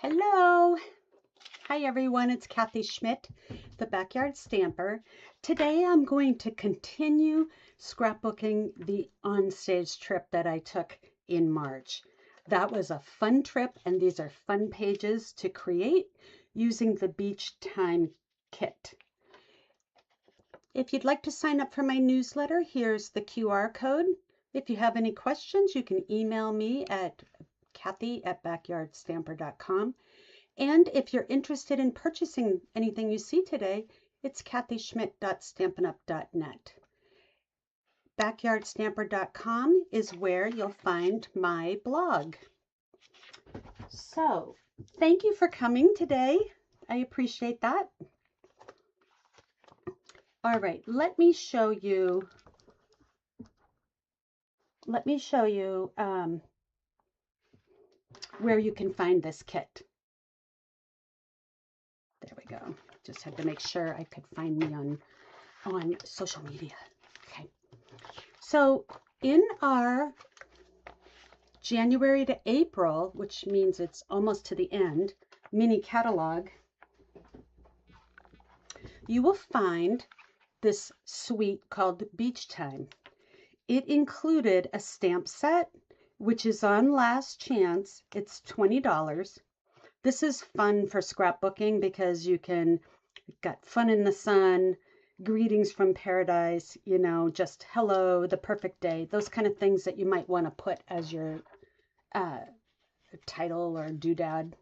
Hello. Hi everyone, it's Kathy Schmitt, the Backyard Stamper. Today I'm going to continue scrapbooking the OnStage trip that I took in March. That was a fun trip, and these are fun pages to create using the Beach Time kit. If you'd like to sign up for my newsletter, here's the QR code. If you have any questions, you can email me at Kathy@backyardstamper.com. And if you're interested in purchasing anything you see today, it's kathyschmitt.stampinup.net. Backyardstamper.com is where you'll find my blog. So, thank you for coming today. I appreciate that. All right, let me show you where you can find this kit. There we go. Just had to make sure I could find me on social media. Okay. So in our January to April, which means it's almost to the end, mini catalog, you will find this suite called Beach Time. It included a stamp set, which is on last chance. It's $20. This is fun for scrapbooking because you've got fun in the sun, greetings from paradise, just hello, the perfect day, those kind of things that you might want to put as your title or doodad.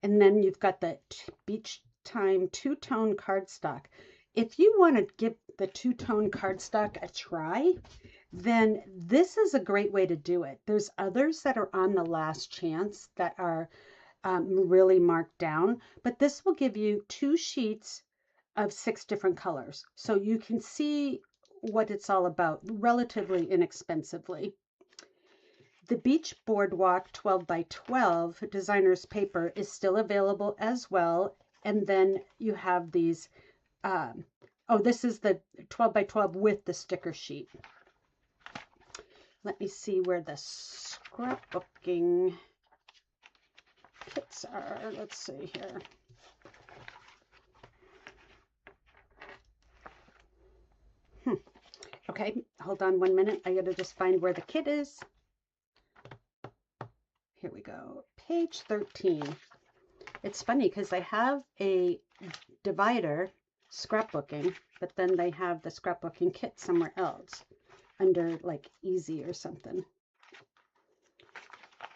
And then you've got the Beach Time two-tone cardstock. If you want to give the two-tone cardstock a try, then this is a great way to do it. There's others that are on the last chance that are really marked down, but this will give you 2 sheets of 6 different colors, so you can see what it's all about relatively inexpensively. The Beach Boardwalk 12 by 12 designer's paper is still available as well, and then you have these this is the 12 by 12 with the sticker sheet. Let me see where the scrapbooking kits are. Let's see here. Okay, hold on 1 minute. I gotta just find where the kit is. Here we go. Page 13. It's funny because they have a divider, scrapbooking, but then they have the scrapbooking kit somewhere else under like easy or something.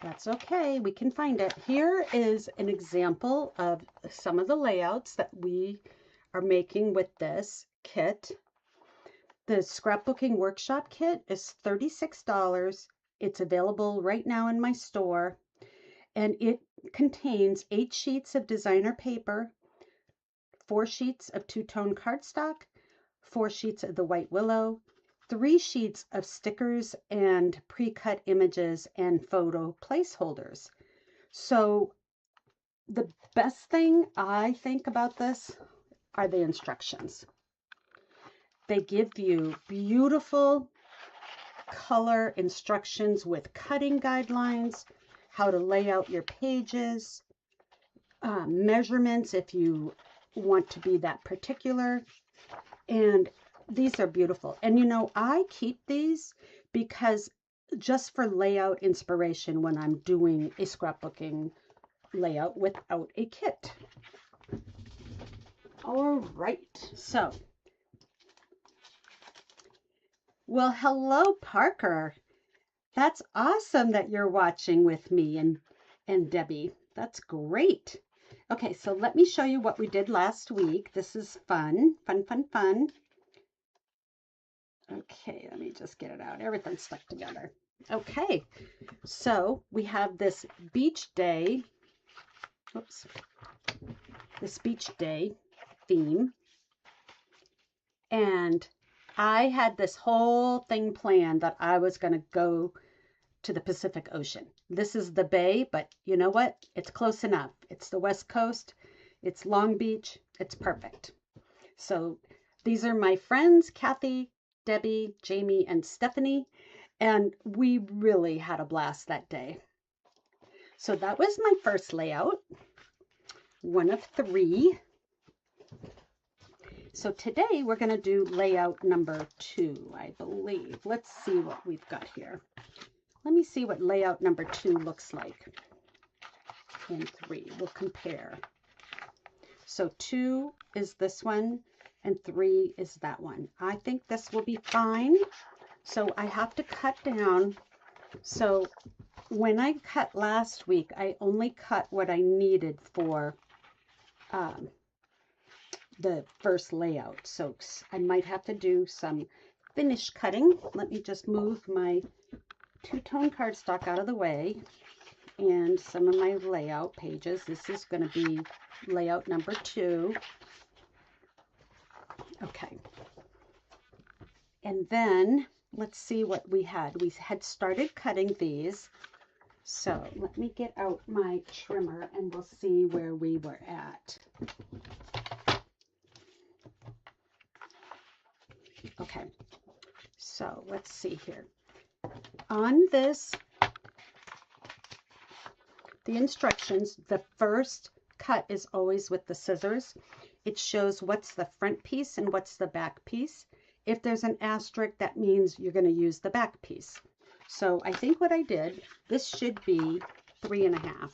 That's okay, we can find it. Here is an example of some of the layouts that we are making with this kit. The scrapbooking workshop kit is $36. It's available right now in my store, and it contains 8 sheets of designer paper, 4 sheets of two-tone cardstock, 4 sheets of the white willow, 3 sheets of stickers and pre-cut images and photo placeholders. So the best thing I think about this are the instructions. They give you beautiful color instructions with cutting guidelines, how to lay out your pages, measurements if you want to be that particular, and these are beautiful. And I keep these because just for layout inspiration when I'm doing a scrapbooking layout without a kit. All right, so, well, hello, Parker. That's awesome that you're watching with me and Debbie. That's great. Okay, so let me show you what we did last week. This is fun, fun, fun, fun. Okay, let me just get it out. Everything's stuck together. Okay, so we have this beach day, this beach day theme. And I had this whole thing planned that I was going to go to the Pacific Ocean. This is the bay, but you know what? It's close enough. It's the West Coast. It's Long Beach. It's perfect. So these are my friends, Kathy, Debbie, Jamie, and Stephanie, and we really had a blast that day. So that was my first layout. one of 3. So today we're going to do layout number 2, I believe. Let's see what we've got here. Let me see what layout number 2 looks like in 3. We'll compare. So 2 is this one and 3 is that one. I think this will be fine. So I have to cut down. So when I cut last week, I only cut what I needed for the first layout. So I might have to do some finish cutting. Let me just move my 2-tone cardstock out of the way and some of my layout pages. This is going to be layout number 2. Okay. And then let's see what we had. We had started cutting these. So let me get out my trimmer and we'll see where we were at. Okay, so let's see here. On this, the instructions, the first cut is always with the scissors. It shows what's the front piece and what's the back piece. If there's an asterisk, that means you're going to use the back piece. So I think what I did, this should be 3.5.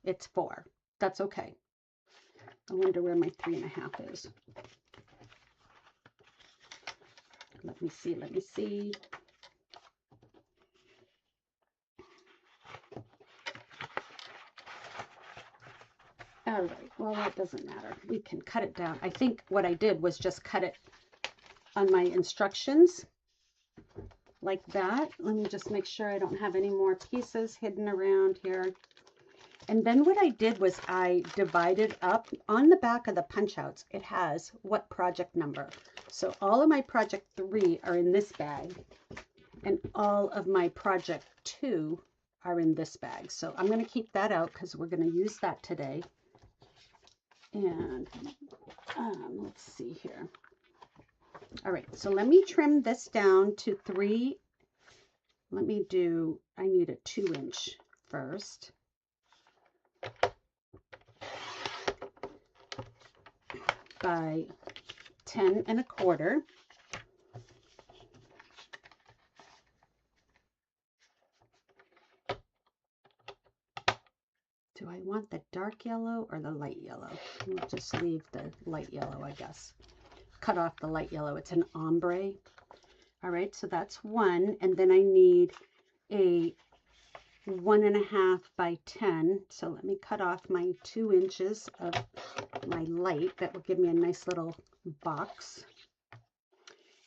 It's 4. That's okay. I wonder where my 3.5 is. Let me see, let me see. All right, well, that doesn't matter. We can cut it down. I think what I did was just cut it on my instructions like that. Let me just make sure I don't have any more pieces hidden around here. And then what I did was I divided up on the back of the punch outs. It has what project number. So all of my project 3 are in this bag and all of my project 2 are in this bag. So I'm going to keep that out because we're going to use that today. And let's see here. All right, so let me trim this down to 3. I need a 2-inch first. By 10 1/4. Do I want the dark yellow or the light yellow? We'll just leave the light yellow, I guess. Cut off the light yellow. It's an ombre. All right, so that's 1. And then I need a 1.5 by 10. So let me cut off my 2 inches of my light. That will give me a nice little box.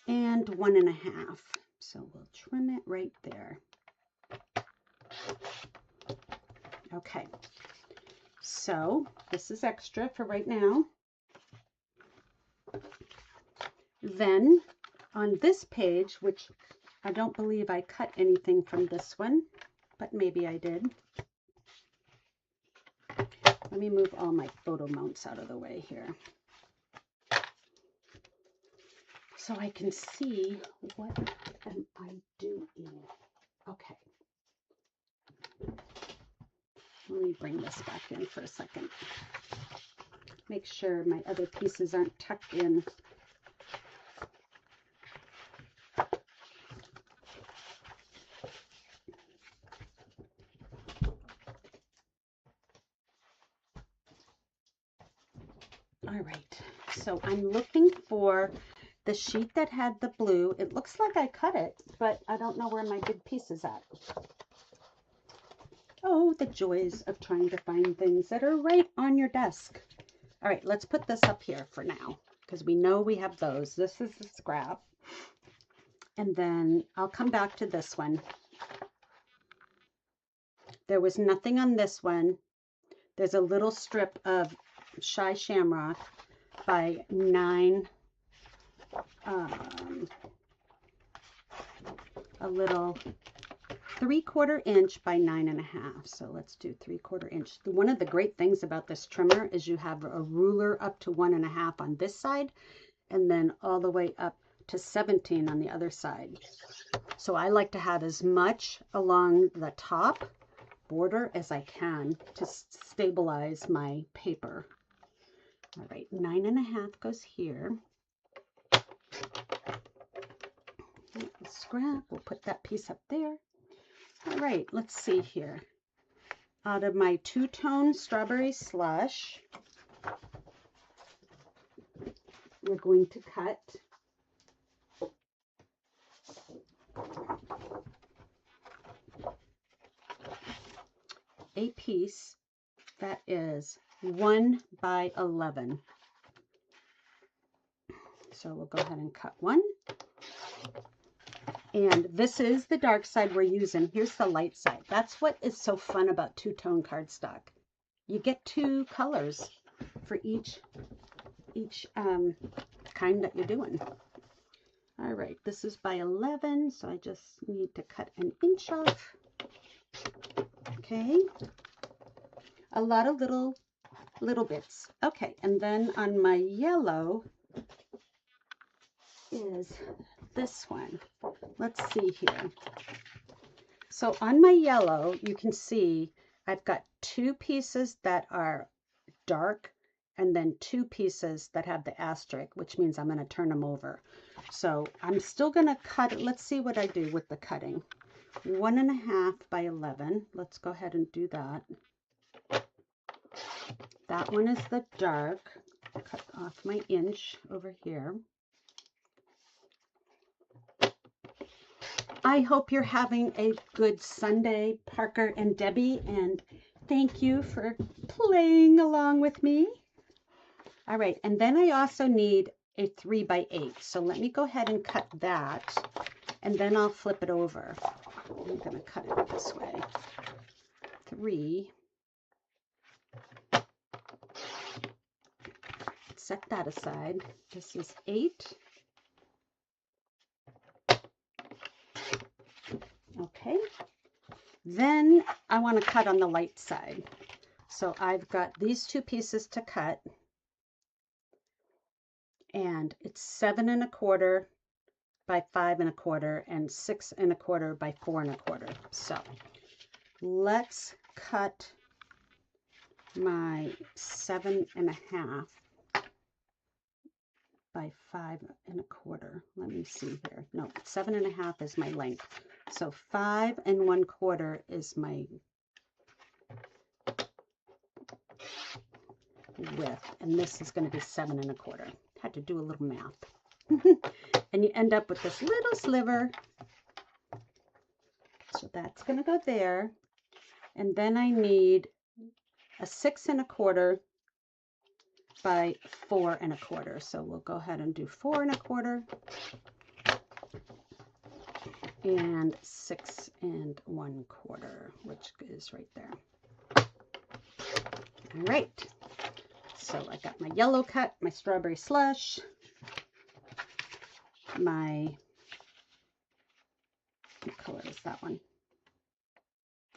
And 1.5. So we'll trim it right there. Okay. So this is extra for right now. Then on this page, which I don't believe I cut anything from this one, but maybe I did. Let me move all my photo mounts out of the way here so I can see what am I doing. Okay. Let me bring this back in for a second. Make sure my other pieces aren't tucked in. All right, so I'm looking for the sheet that had the blue. It looks like I cut it, but I don't know where my big piece is at. Oh, the joys of trying to find things that are right on your desk. All right, let's put this up here for now because we know we have those. This is the scrap. And then I'll come back to this one. There was nothing on this one. There's a little strip of Shy Shamrock by 9, a little 3/4 inch by 9.5. So let's do 3/4 inch. One of the great things about this trimmer is you have a ruler up to 1.5 on this side and then all the way up to 17 on the other side. So I like to have as much along the top border as I can to stabilize my paper. All right, 9.5 goes here. Scrap, we'll put that piece up there. All right, let's see here. Out of my two-tone strawberry slush, we're going to cut a piece that is 1 by 11. So we'll go ahead and cut one. And this is the dark side we're using. Here's the light side. That's what is so fun about two-tone cardstock. You get two colors for each kind that you're doing. All right, this is by 11, so I just need to cut an inch off. Okay, a lot of little bits. Okay, and then on my yellow is this one. Let's see here. So on my yellow, you can see I've got two pieces that are dark and then two pieces that have the asterisk, which means I'm going to turn them over. So I'm still going to cut it. Let's see what I do with the cutting. 1.5 by 11. Let's go ahead and do that. That one is the dark. Cut off my inch over here. I hope you're having a good Sunday, Parker and Debbie, and thank you for playing along with me. All right, and then I also need a 3 by 8. So let me go ahead and cut that, and then I'll flip it over. I'm going to cut it this way. 3. Set that aside. This is 8. Okay, then I want to cut on the light side. So I've got these two pieces to cut, and it's 7 1/4 by 5 1/4 and 6 1/4 by 4 1/4. So let's cut my 7 1/2 by 5 1/4. Let me see here. No, 7 1/2 is my length. So 5 1/4 is my width, and this is going to be 7 1/4. Had to do a little math. And you end up with this little sliver. So that's going to go there. And then I need a 6 1/4 by 4 1/4. So we'll go ahead and do 4 1/4. And 6 1/4, which is right there. All right, so I got my yellow cut, my strawberry slush, my, what color is that one?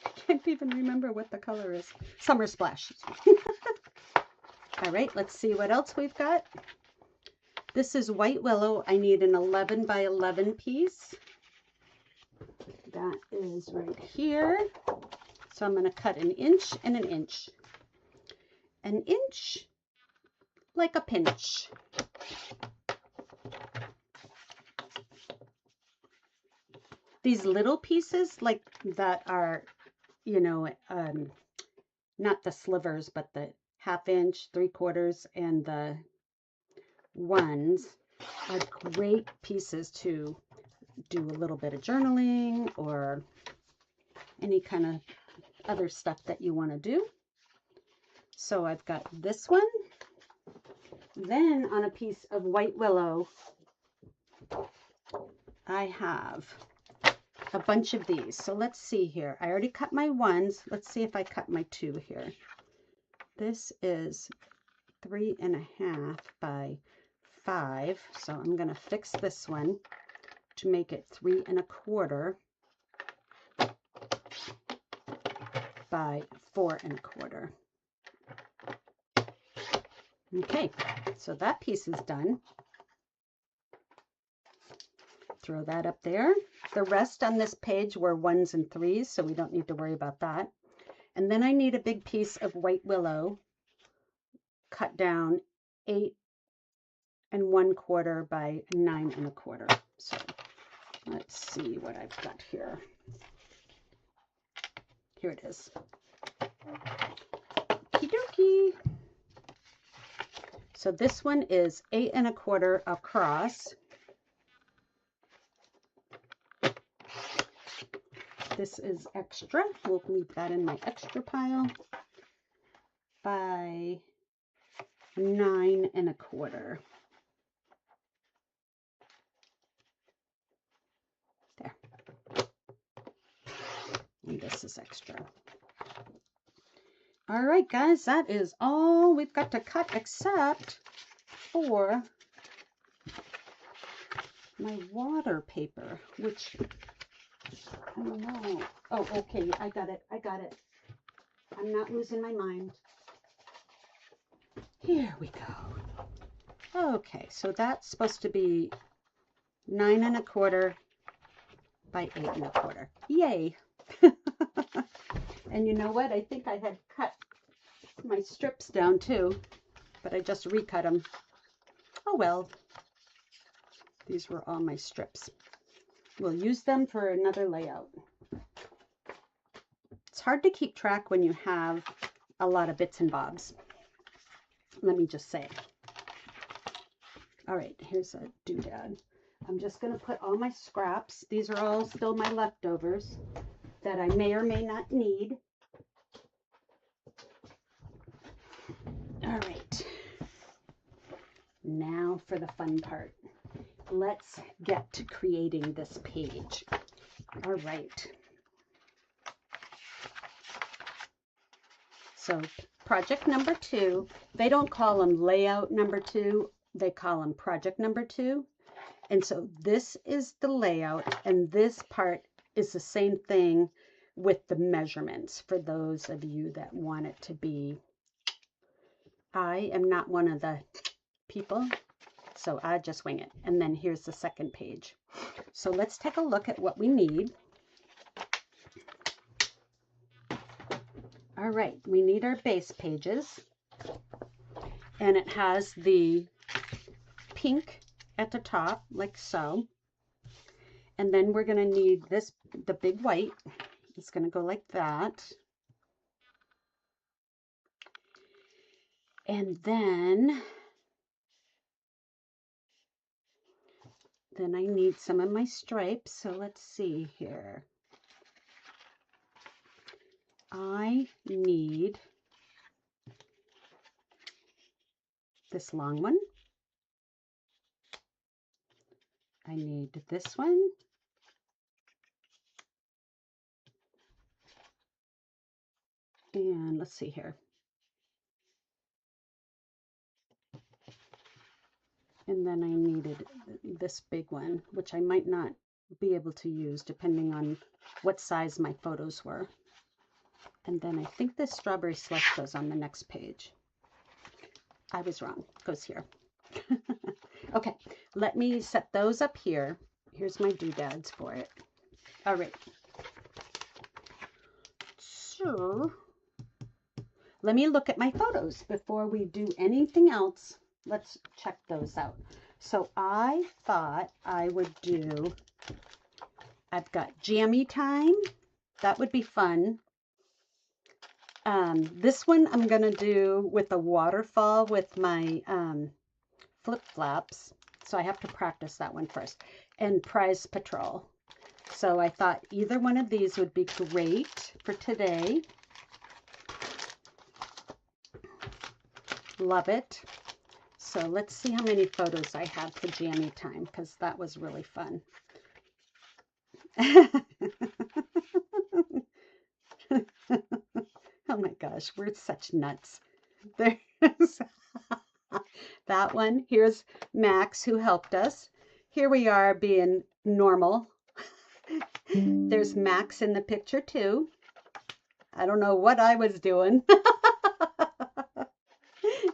I can't even remember what the color is. Summer Splash. All right, let's see what else we've got. This is White Willow. I need an 11 by 11 piece. That is right here. So I'm going to cut an inch and an inch. An inch like a pinch. These little pieces like that are, you know, not the slivers, but the 1/2 inch, 3/4, and the ones are great pieces to do a little bit of journaling or any kind of other stuff that you want to do. So I've got this one. Then on a piece of White Willow, I have a bunch of these. So let's see here. I already cut my ones. Let's see if I cut my 2 here. This is 3 1/2 by 5. So I'm going to fix this one to make it 3 1/4 by 4 1/4. Okay, so that piece is done. Throw that up there. The rest on this page were 1s and 3s, so we don't need to worry about that. And then I need a big piece of white willow cut down 8 1/4 by 9 1/4. So let's see what I've got here. Here it is. Okie dokie. So this one is 8 1/4 across. This is extra. We'll leave that in my extra pile. By 9 1/4. There. And this is extra. All right, guys, that is all we've got to cut except for my water paper, which, oh no. Oh, okay, I got it. I'm not losing my mind. Here we go. Okay, so that's supposed to be 9 1/4 by 8 1/4. Yay! And you know what? I think I had cut my strips down too, but I just recut them. Oh well. These were all my strips. We'll use them for another layout. It's hard to keep track when you have a lot of bits and bobs. Let me just say. All right, here's a doodad. I'm just going to put all my scraps. These are all still my leftovers that I may or may not need. All right. Now for the fun part. Let's get to creating this page. All right. So project number 2, they don't call them layout number 2, they call them project number 2. And so this is the layout, and this part is the same thing with the measurements for those of you that want it to be. I am not one of the people, so I just wing it. And then here's the second page. So let's take a look at what we need. All right, we need our base pages, and it has the pink at the top, like so. And then we're going to need this, the big white. It's going to go like that. And then I need some of my stripes. So let's see here. I need this long one. I need this one. And let's see here. And then I needed this big one, which I might not be able to use depending on what size my photos were. And then I think this strawberry slush goes on the next page. I was wrong. It goes here. Okay, let me set those up here. Here's my doodads for it. All right. So let me look at my photos before we do anything else. Let's check those out. So I thought I would do, I've got Jammie time. That would be fun. This one I'm going to do with a waterfall with my flip-flops. So I have to practice that one first. And Prize Patrol. So I thought either one of these would be great for today. Love it. So let's see how many photos I have for Jammie time, because that was really fun. Oh my gosh, we're such nuts. There's that one. Here's Max, who helped us. Here we are being normal. There's Max in the picture too. I don't know what I was doing.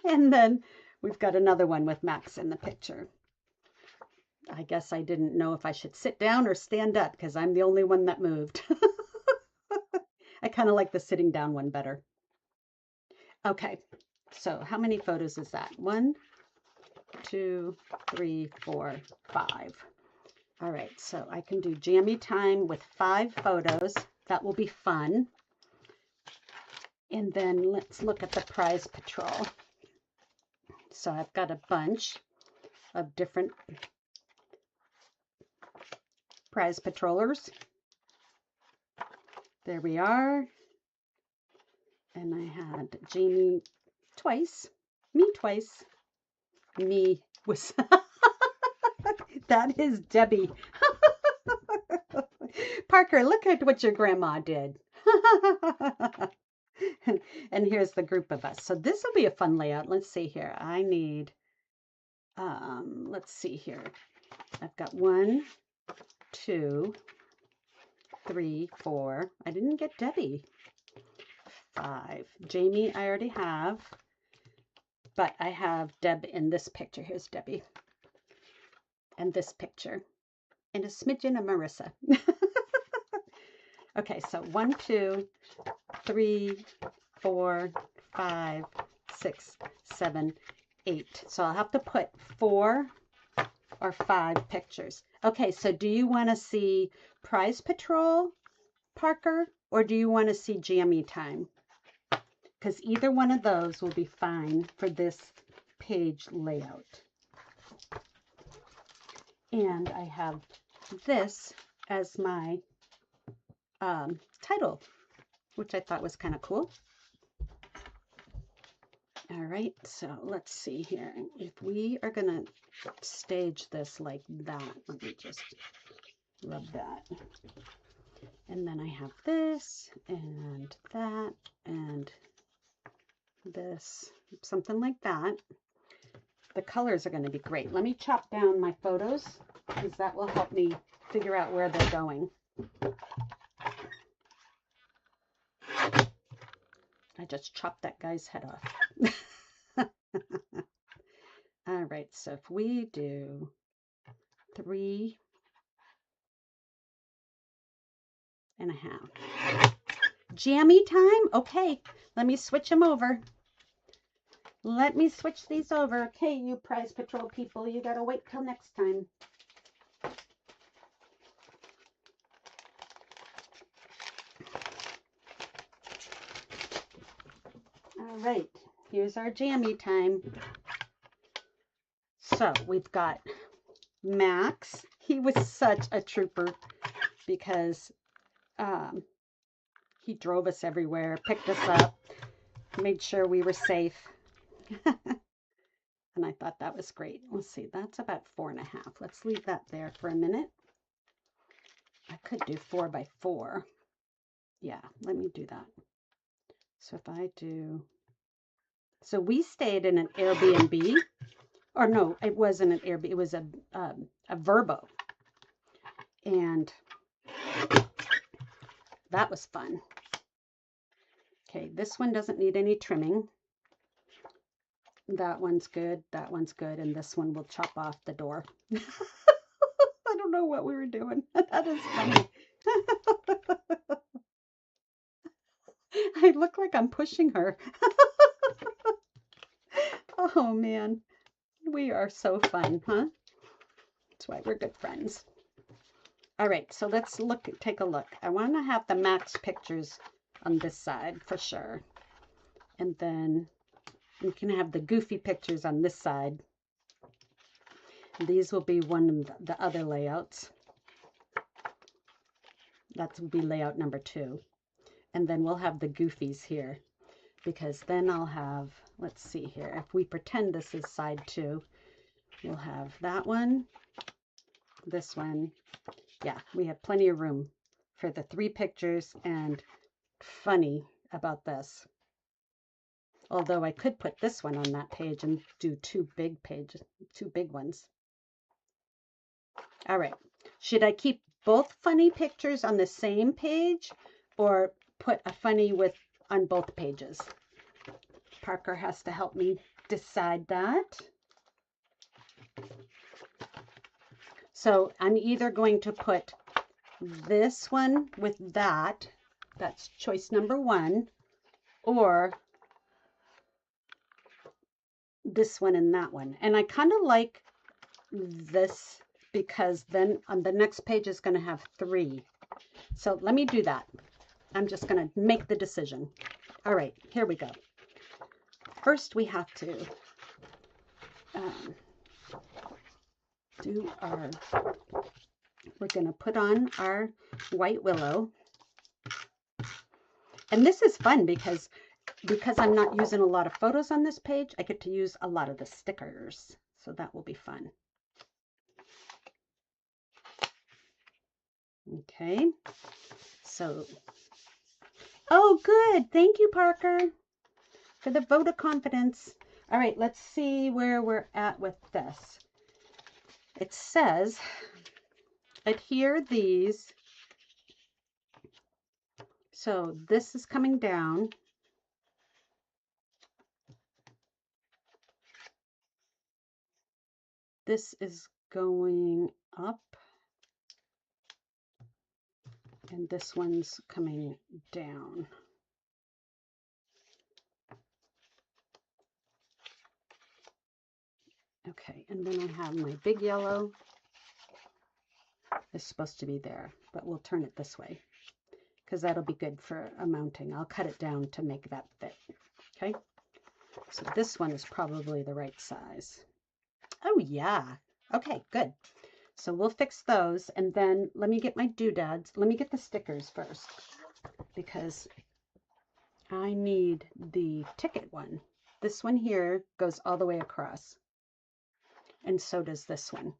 And then we've got another one with Max in the picture. I guess I didn't know if I should sit down or stand up because I'm the only one that moved. I kind of like the sitting down one better. Okay, so how many photos is that? 1, 2, 3, 4, 5. All right, so I can do Jammie time with 5 photos. That will be fun. And then let's look at the prize patrol. So I've got a bunch of different prize patrollers. There we are. And I had Jammie twice, me twice. Me was, that is Debbie. Parker, look at what your grandma did. And here's the group of us. So this will be a fun layout. Let's see here. I need, let's see here. I've got 1, 2, 3, 4. I didn't get Debbie. 5. Jammie, I already have. But I have Deb in this picture. Here's Debbie. And this picture. And a smidgen of Marissa. Okay, so 1, 2, 3, 4, 5, 6, 7, 8. So I'll have to put 4 or 5 pictures. Okay, so do you want to see Prize Patrol, Parker, or do you want to see Jammie time? Because either one of those will be fine for this page layout. And I have this as my title, which I thought was kind of cool. All right, so let's see here. If we are going to stage this like that, let me just rub that. And then I have this and that and this, something like that. The colors are going to be great. Let me chop down my photos because that will help me figure out where they're going. I just chopped that guy's head off. All right, so if we do 3.5. Jammie time? Okay, let me switch them over. Let me switch these over. Okay, you Prize Patrol people, you gotta wait till next time. All right, here's our Jammie time. So we've got Max. He was such a trooper because he drove us everywhere, picked us up, made sure we were safe. And I thought that was great. Let's see, that's about 4.5. Let's leave that there for a minute. I could do 4 by 4. Yeah, let me do that. So if I do, so we stayed in an Airbnb, or no, it wasn't an Airbnb, it was a Verbo. And that was fun. Okay, this one doesn't need any trimming. That one's good, and this one will chop off the door. I don't know what we were doing. That is funny. I look like I'm pushing her. Oh man, we are so fun, huh? That's why we're good friends. All right, so let's take a look. I want to have the Max pictures on this side for sure. And then we can have the goofy pictures on this side. These will be one of the other layouts. That will be layout number 2. And then we'll have the goofies here, because then I'll have, let's see here, if we pretend this is side 2, we'll have that one, this one. Yeah, we have plenty of room for the 3 pictures. And funny about this, although I could put this one on that page and do 2 big ones. All right, should I keep both funny pictures on the same page or put a funny on both pages? Parker has to help me decide that. So I'm either going to put this one with that That's choice number 1, or this one and that one. And I kind of like this because then on the next page is going to have 3. So let me do that. I'm just going to make the decision. All right, here we go. First, we have to we're going to put on our white willow. And this is fun because I'm not using a lot of photos on this page, I get to use a lot of the stickers. So that will be fun. Okay, so, oh, good. Thank you, Parker, for the vote of confidence. All right, let's see where we're at with this. It says, adhere these. So this is coming down. This is going up. And this one's coming down. Okay, and then I have my big yellow. It's supposed to be there, but we'll turn it this way because that'll be good for a mounting. I'll cut it down to make that fit. Okay, so this one is probably the right size. Oh yeah, okay, good. So we'll fix those, and then let me get my doodads. Let me get the stickers first because I need the ticket one. This one here goes all the way across, and so does this one.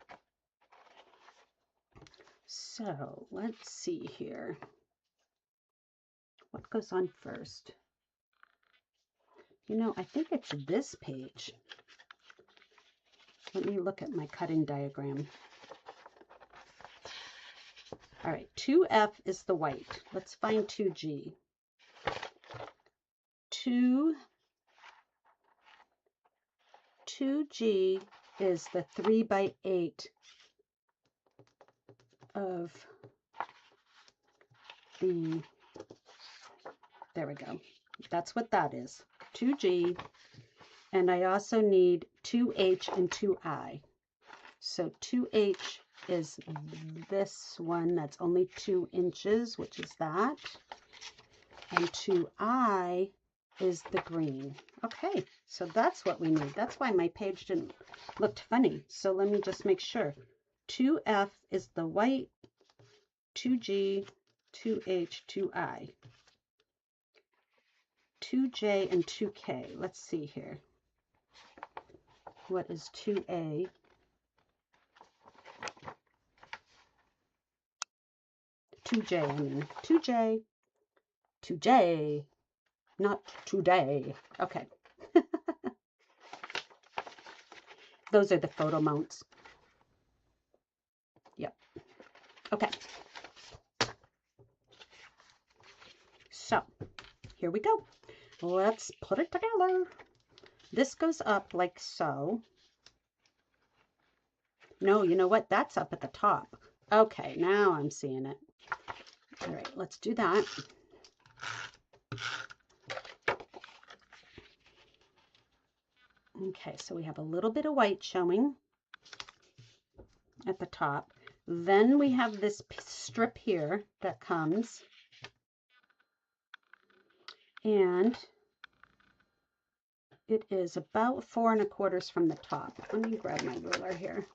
So let's see here. What goes on first? You know, I think it's this page. Let me look at my cutting diagram. All right, 2F is the white. Let's find 2G. 2G is the 3x8 of the, there we go. That's what that is, 2G. And I also need 2H and 2I. So 2H is this one that's only 2 inches, which is that. And 2I is the green. Okay, so that's what we need. That's why my page didn't look funny. So let me just make sure. 2F is the white, 2G, 2H, 2I. 2J and 2K. Let's see here. What is 2A? 2J, I mean. 2J. 2J. Not today. Okay. Those are the photo mounts. Yep. Okay. So, here we go. Let's put it together. This goes up like so. No, you know what? That's up at the top. Okay, now I'm seeing it. All right, let's do that. Okay, so we have a little bit of white showing at the top. Then we have this strip here that comes. And it is about 4 1/4 from the top. Let me grab my ruler here.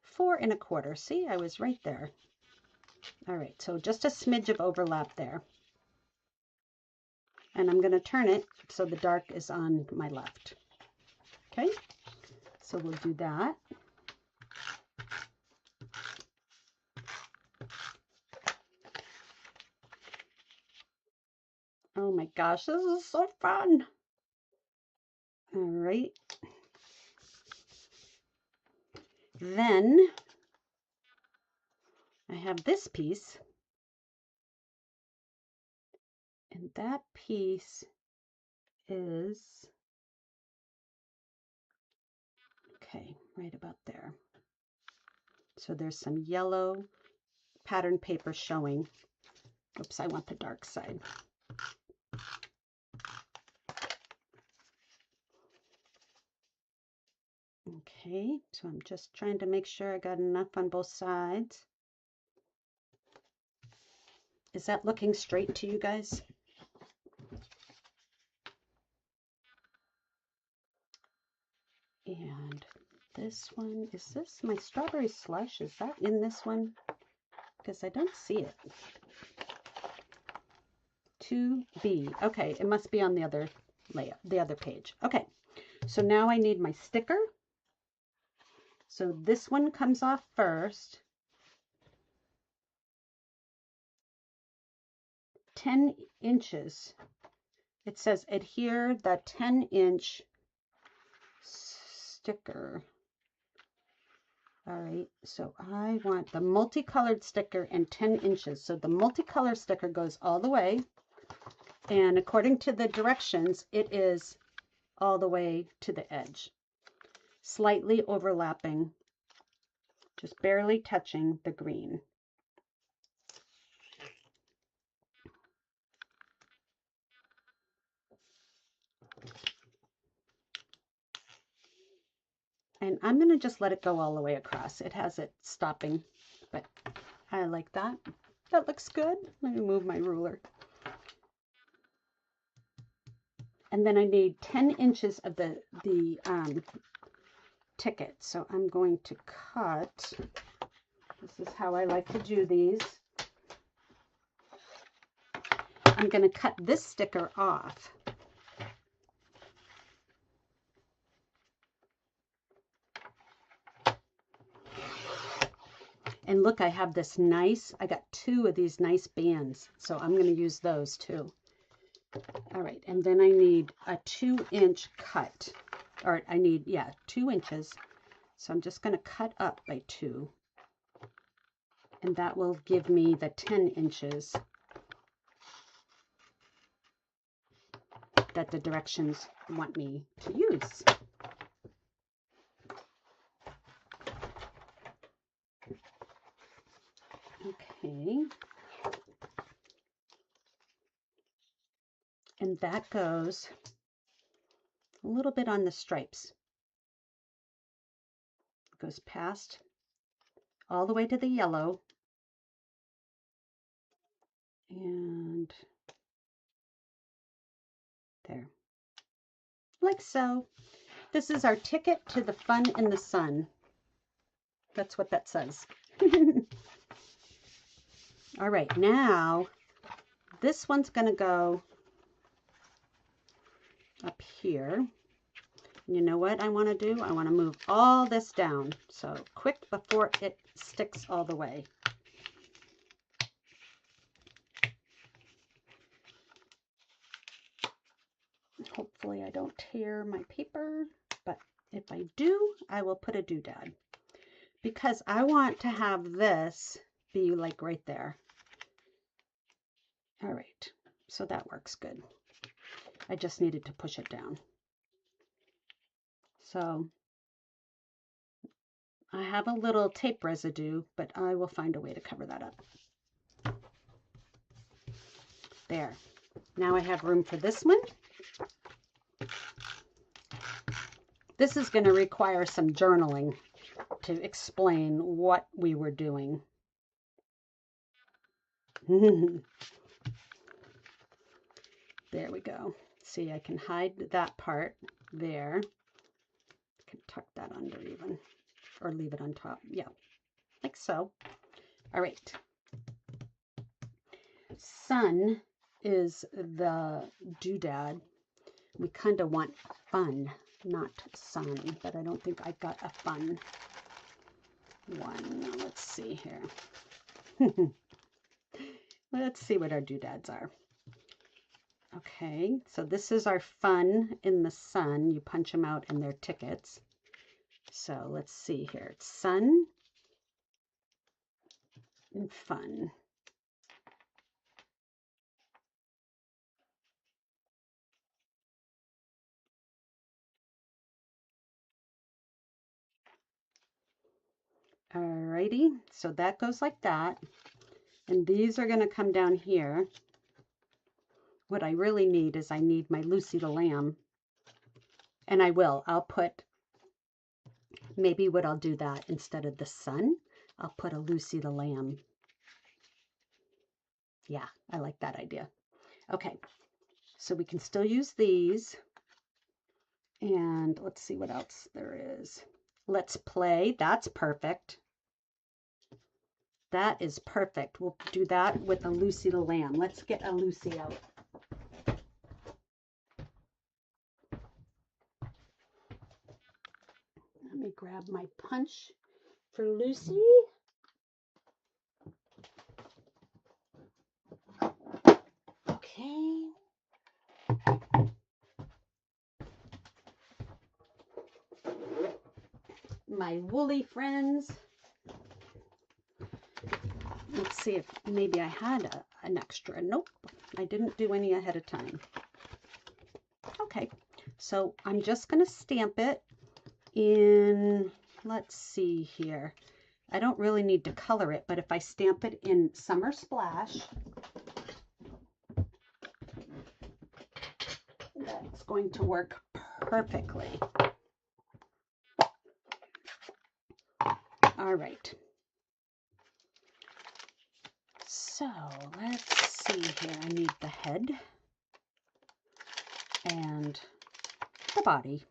4 1/4. See, I was right there. All right, so just a smidge of overlap there. And I'm going to turn it so the dark is on my left. Okay, so we'll do that. Oh my gosh, this is so fun. All right. Then I have this piece. And that piece is, okay, right about there. So there's some yellow pattern paper showing. Oops, I want the dark side. Okay, so I'm just trying to make sure I got enough on both sides. Is that looking straight to you guys? And this one, is this my strawberry slush? Is that in this one? Because I don't see it. 2B. Okay, it must be on the other layout, the other page. Okay, so now I need my sticker. So this one comes off first. 10 inches. It says adhere the 10-inch sticker. All right, so I want the multicolored sticker and 10 inches. So the multicolored sticker goes all the way. And according to the directions, it is all the way to the edge. Slightly overlapping, just barely touching the green. And I'm going to just let it go all the way across. It has it stopping, but I like that. That looks good. Let me move my ruler. And then I need 10 inches of the ticket. So I'm going to cut. This is how I like to do these. I'm going to cut this sticker off. And look, I have this nice, I got 2 of these nice bands, so I'm going to use those too. All right, and then I need a 2-inch cut, or I need, yeah, 2 inches. So I'm just going to cut up by 2, and that will give me the 10 inches that the directions want me to use. Okay. And that goes a little bit on the stripes. It goes past all the way to the yellow. And there. Like so. This is our ticket to the fun in the sun. That's what that says. All right, now this one's going to go up here. You know what I want to do? I want to move all this down. So quick before it sticks all the way. Hopefully I don't tear my paper, but if I do, I will put a doodad. Because I want to have this be like right there. All right, so that works good. I just needed to push it down. So I have a little tape residue, but I will find a way to cover that up. There. Now I have room for this one. This is going to require some journaling to explain what we were doing. There we go. See, I can hide that part there. I can tuck that under even, or leave it on top. Yeah, like so. All right. Sun is the doodad. We kind of want fun, not sun, but I don't think I got a fun one. Now, let's see here. Let's see what our doodads are. Okay, so this is our fun in the sun. You punch them out and they're tickets. So let's see here. It's sun and fun. Alrighty, so that goes like that. And these are going to come down here. What I really need is I need my Lucy the Lamb. And I'll put, maybe what I'll do that instead of the sun, I'll put a Lucy the Lamb. Yeah, I like that idea. Okay, so we can still use these. And let's see what else there is. Let's Play, that's perfect. That is perfect. We'll do that with a Lucy the Lamb. Let's get a Lucy out. Let me grab my punch for Lucy. Okay. My woolly friends. Let's see if maybe I had an extra. Nope, I didn't do any ahead of time. Okay, so I'm just going to stamp it in, let's see here. I don't really need to color it, but if I stamp it in Summer Splash, that's going to work perfectly. All right. So let's see here. I need the head and the body.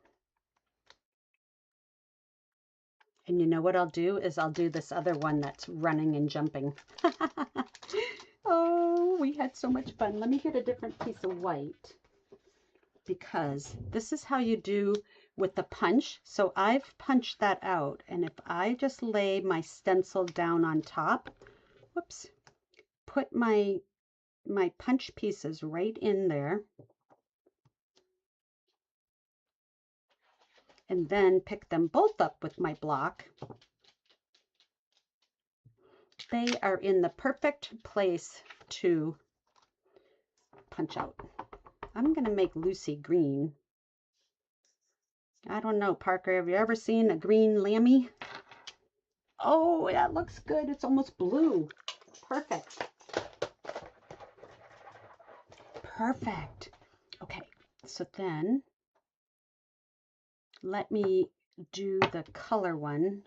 And you know what I'll do is I'll do this other one that's running and jumping. Oh, we had so much fun. Let me get a different piece of white, because this is how you do with the punch. So I've punched that out, and if I just lay my stencil down on top, whoops, put my punch pieces right in there, and then pick them both up with my block, they are in the perfect place to punch out. I'm going to make Lucy green. I don't know, Parker, have you ever seen a green lammy? Oh, that looks good. It's almost blue. Perfect. Perfect. Okay, so then let me do the color one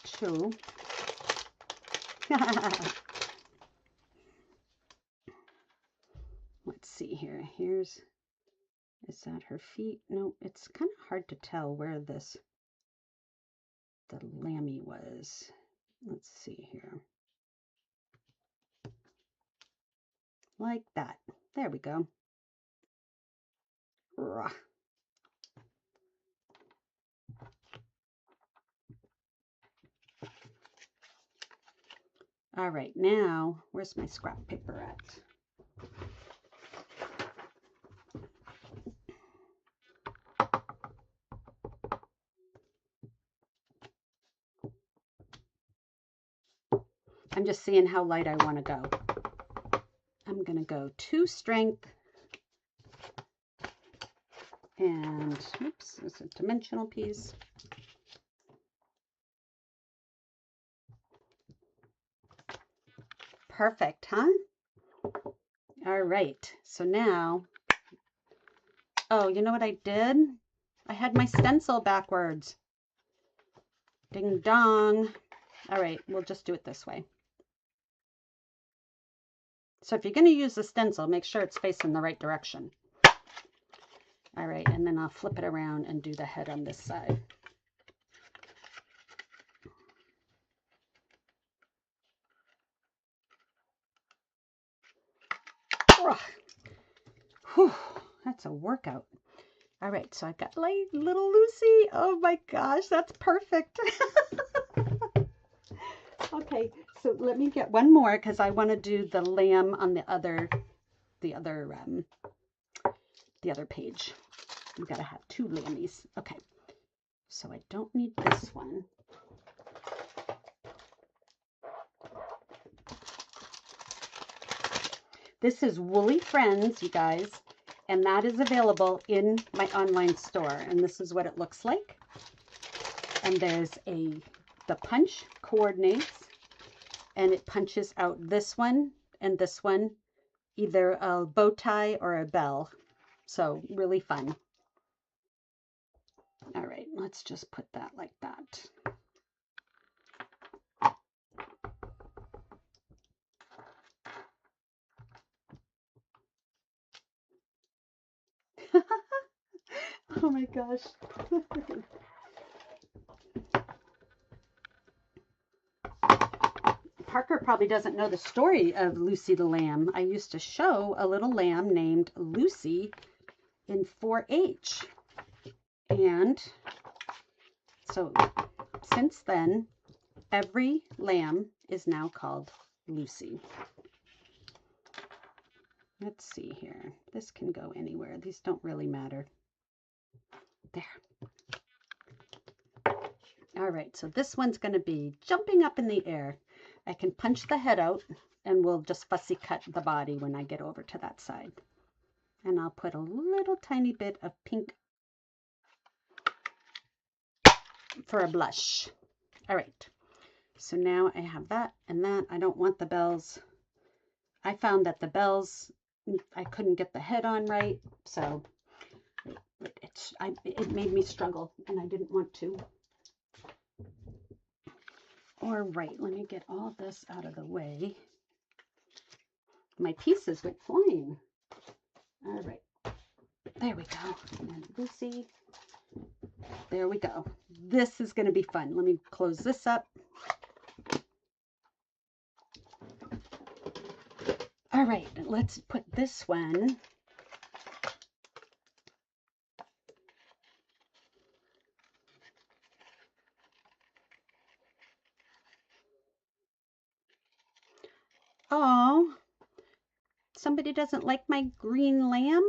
too. Let's see here. Is that her feet? No, it's kind of hard to tell where the lammy was. Let's see here. Like that. There we go. Rah. All right, now, where's my scrap paper at? I'm just seeing how light I want to go. I'm going to go 2 strength. And, oops, it's a dimensional piece. Perfect, huh? All right, so now, oh, you know what I did? I had my stencil backwards. Ding dong. All right, we'll just do it this way. So if you're going to use the stencil, make sure it's facing the right direction. All right, and then I'll flip it around and do the head on this side. Whew, that's a workout. All right, so I've got little Lucy. Oh my gosh, that's perfect. Okay, so let me get one more because I want to do the lamb on the other page. We've got to have 2 lammies. Okay, so I don't need this one. This is Woolly Friends, you guys, and that is available in my online store. And this is what it looks like. And there's the punch coordinates, and it punches out this one and this one, either a bow tie or a bell. So really fun. All right, let's just put that like that. Oh my gosh. Parker probably doesn't know the story of Lucy the lamb. I used to show a little lamb named Lucy in 4-H. And so since then, every lamb is now called Lucy. Let's see here. This can go anywhere. These don't really matter. There. All right, so this one's going to be jumping up in the air. I can punch the head out and we'll just fussy cut the body when I get over to that side. And I'll put a little tiny bit of pink for a blush. All right, so now I have that and that. I don't want the bells. I found that the bells, I couldn't get the head on right, so it made me struggle and I didn't want to. All right, let me get all this out of the way. My pieces went flying. All right, there we go. And Lucy, there we go. This is going to be fun. Let me close this up. All right, let's put this one. Oh, somebody doesn't like my green lamb?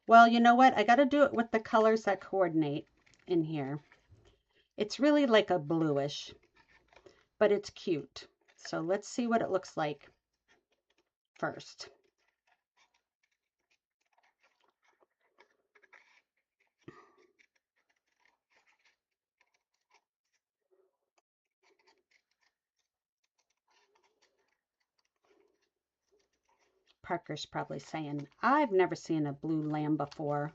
Well, you know what? I got to do it with the colors that coordinate in here. It's really like a bluish, but it's cute. So let's see what it looks like first. Parker's probably saying, I've never seen a blue lamb before.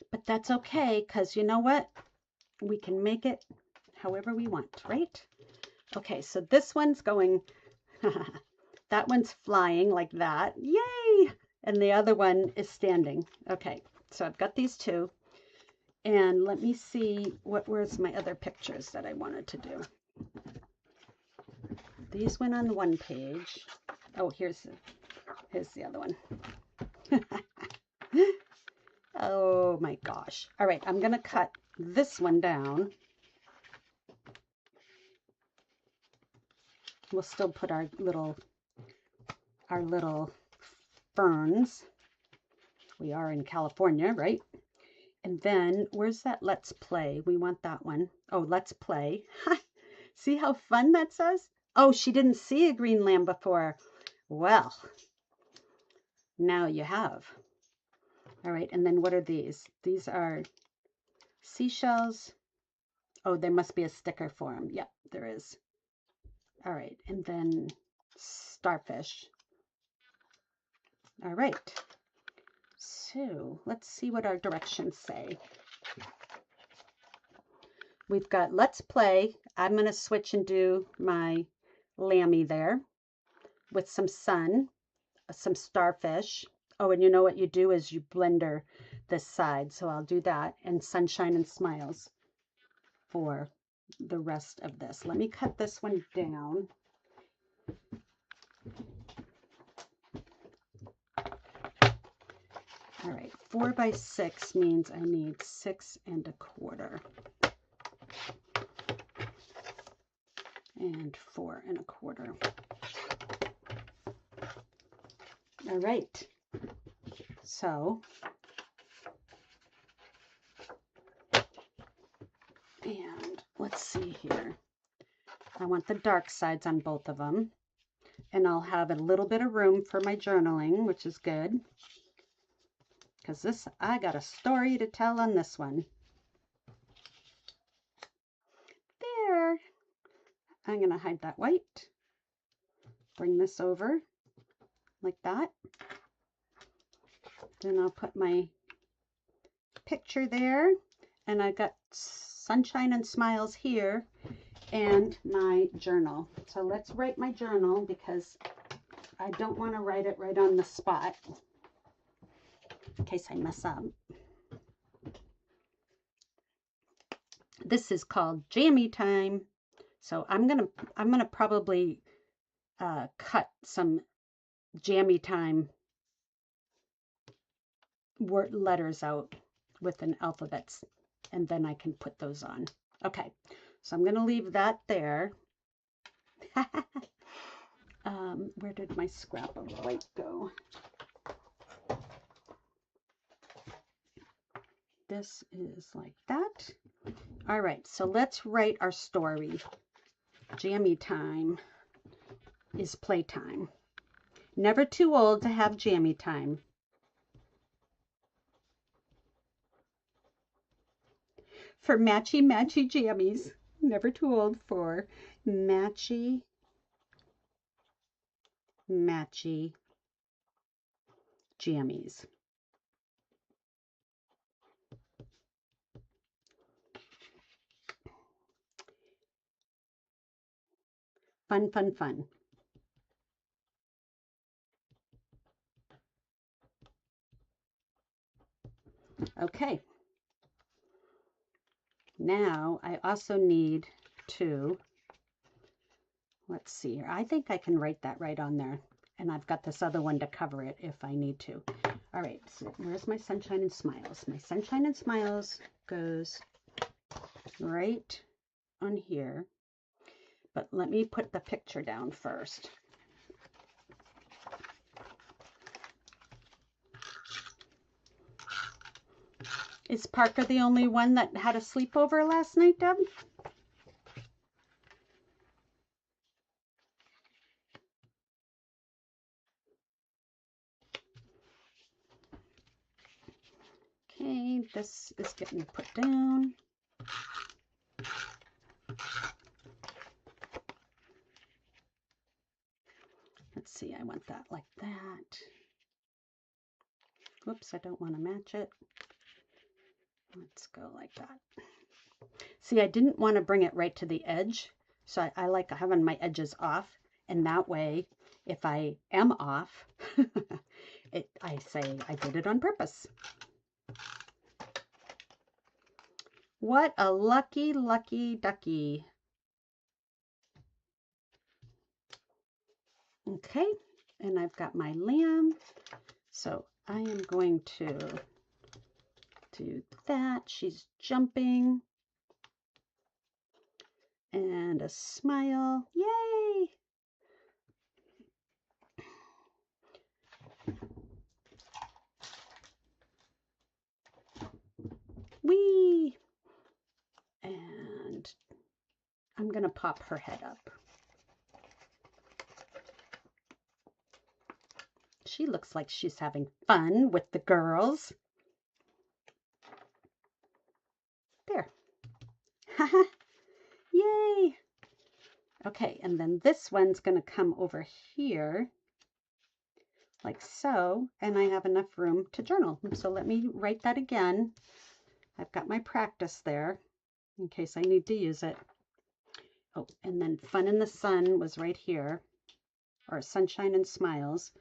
But that's okay, because you know what? We can make it however we want, right? Okay, so this one's going, that one's flying like that. Yay! And the other one is standing. Okay, so I've got these two. And let me see, where's my other pictures that I wanted to do? These went on one page. Oh, here's the other one. Oh my gosh. All right, I'm gonna cut this one down. We'll still put our little ferns. We are in California, right? And then where's that let's play? We want that one. Oh, let's play. See how fun that says? Oh, she didn't see a green lamb before. Well, now you have. All right, and then what are these? These are seashells. Oh, there must be a sticker for them. Yep, there is. All right, and then starfish. All right. So let's see what our directions say. We've got let's play. I'm going to switch and do my lammy there with some sun, some starfish. Oh, and you know what you do is you blender this side. So I'll do that, and sunshine and smiles for the rest of this. Let me cut this one down. All right, 4 by 6 means I need 6 1/4. And 4 1/4. All right, so, and let's see here. I want the dark sides on both of them. And I'll have a little bit of room for my journaling, which is good. Because I got a story to tell on this one. There. I'm going to hide that white. Bring this over like that. Then I'll put my picture there, and I got sunshine and smiles here and my journal. So let's write my journal because I don't want to write it right on the spot in case I mess up. This is called Jammie time. So I'm gonna probably cut some Jammie time word letters out with an alphabet, and then I can put those on. Okay, so I'm going to leave that there. Where did my scrap of white go? This is like that. All right, so let's write our story. Jammie time is playtime. Never too old to have Jammie time. For matchy matchy jammies. Never too old for matchy matchy jammies. Fun, fun, fun. Okay. Now I also need to, let's see here. I think I can write that right on there. And I've got this other one to cover it if I need to. All right, so where's my sunshine and smiles? My sunshine and smiles goes right on here. But let me put the picture down first. Is Parker the only one that had a sleepover last night, Deb? Okay, this is getting put down. Let's see, I want that like that. Whoops, I don't want to match it. Let's go like that. See, I didn't want to bring it right to the edge, so I like having my edges off, and that way, if I am off, I say I did it on purpose. What a lucky, lucky ducky. Okay, and I've got my lamb, so I am going to do that. She's jumping. And a smile. Yay! Whee! And I'm going to pop her head up. She looks like she's having fun with the girls. There. Haha. Yay! Okay, and then this one's going to come over here like so, and I have enough room to journal. So let me write that again. I've got my practice there in case I need to use it. Oh, and then Fun in the Sun was right here, or Sunshine and Smiles.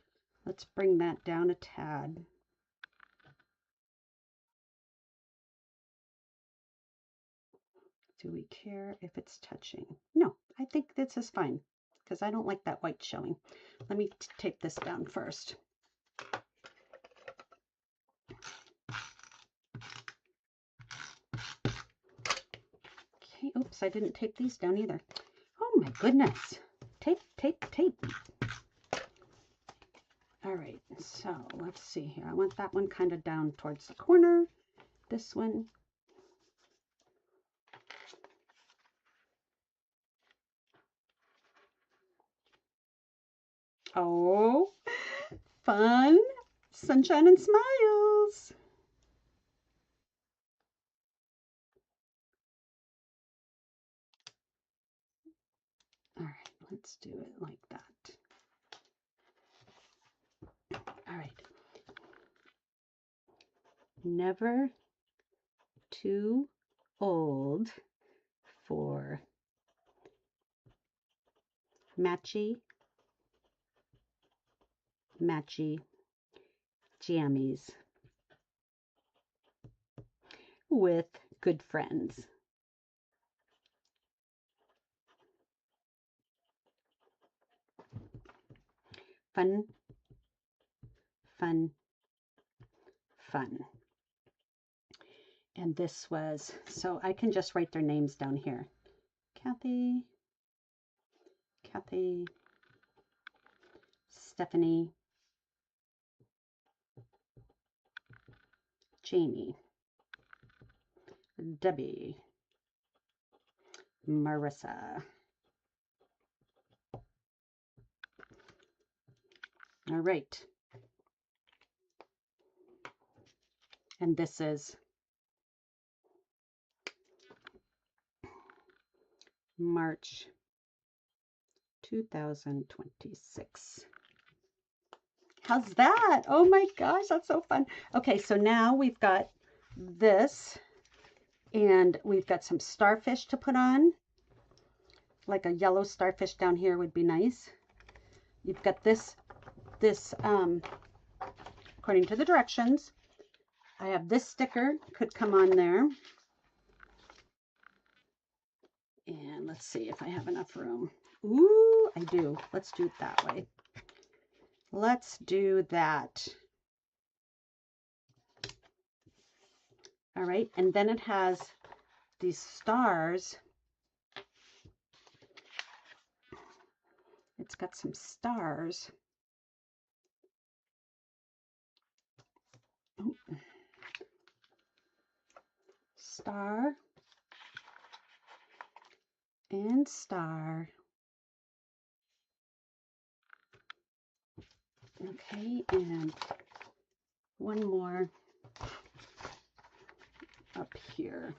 Let's bring that down a tad. Do we care if it's touching? No, I think this is fine because I don't like that white showing. Let me take this down first. Okay, oops, I didn't tape these down either. Oh my goodness. Tape, tape, tape. All right, so let's see here. I want that one kind of down towards the corner. This one. Oh, fun, sunshine and smiles. Let's do it like that. All right. Never too old for matchy jammies with good friends. Fun, fun, fun. And this was, so I can just write their names down here. Kathy, Stephanie, Jamie, Debbie, Marissa. All right. And this is March 2026. How's that? Oh my gosh, that's so fun. Okay, so now we've got this, and we've got some starfish to put on. Like a yellow starfish down here would be nice. You've got this according to the directions, I have this sticker could come on there. And let's see if I have enough room. Ooh, I do. Let's do it that way. Let's do that. All right, and then it has these stars. It's got some stars. Oh. Star and star. Okay, and one more up here.